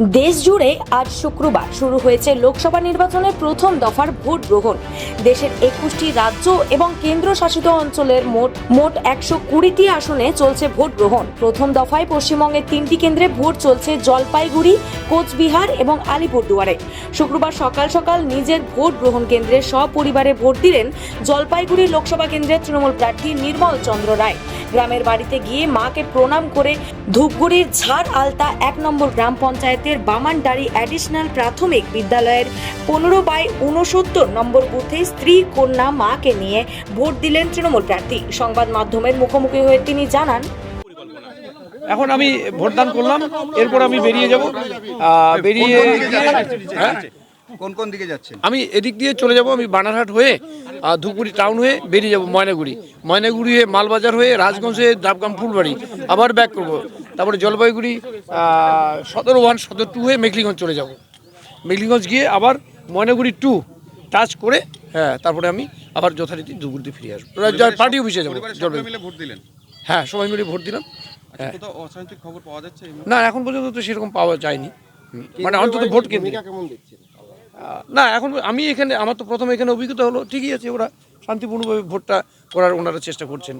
দেশ জুড়ে আজ শুক্রবার শুরু হয়েছে লোকসভা নির্বাচনের প্রথম দফার ভোট গ্রহণ। দেশের 21টি রাজ্য এবং কেন্দ্রশাসিত অঞ্চলের মোট 120টি আসনে চলছে ভোট গ্রহণ। প্রথম দফায় পশ্চিমবঙ্গের 3টি কেন্দ্রে ভোট চলছে জলপাইগুড়ি, কোচবিহার এবং আলিপুরদুয়ারে। শুক্রবার সকাল সকাল নিজের ভোট গ্রহণ কেন্দ্রে সপরিবারে ভোট দিলেন জলপাইগুড়ি লোকসভা কেন্দ্রের তৃণমূল প্রার্থী নির্মল চন্দ্র রায়। গ্রামের বাড়িতে গিয়ে মাকে প্রণাম করে ধূপগুড়ির ঝাড় আলতা 1 নম্বর গ্রাম পঞ্চায়েতের বামানডারি অ্যাডিশনাল প্রাথমিক বিদ্যালয়ের 15/69 নম্বর বুথে স্ত্রী কন্যা মাকে নিয়ে ভোট দিলেন তৃণমূল প্রার্থী। সংবাদ মাধ্যমের মুখোমুখি হয়ে তিনি জানান, এখন আমি ভোটদান করলাম, এরপর আমি বেরিয়ে যাব। বেরিয়ে কোন কোন দিকে যাচ্ছেন? আমি এদিক দিয়ে চলে যাব। আমি বানারহাট হয়ে ধূপগুড়ি টাউন হয়ে বেরিয়ে যাব ময়নাগুড়ি হয়ে মালবাজার হয়ে রাজগঞ্জ হয়ে ডাবগ্রাম ফুলবাড়ি, আবার ব্যাক করব। তারপরে জলপাইগুড়ি 17-1 17-2 হয়ে মেঘলিগঞ্জ চলে যাব। মেঘলিগঞ্জ গিয়ে আবার ময়নাগুড়ি 2 টাচ করে তারপরে আমি আবার যথারীতি ধূপগুড়িতে ফিরে আসবো। পার্টি অফিসে যাবো। ভোট দিলেন? হ্যাঁ, সবাই মিলে ভোট দিলাম। কোথাও অশান্তির খবর পাওয়া যাচ্ছে? না, এখন পর্যন্ত তো সেরকম পাওয়া যায়নি। মানে অন্তত ভোট কেন্দ্রে না, এখন আমি এখানে আমার তো প্রথম এখানে অভিজ্ঞতা হলো, ঠিকই আছে, ওরা শান্তিপূর্ণভাবে ভোটটা করার ওনারা চেষ্টা করছেন।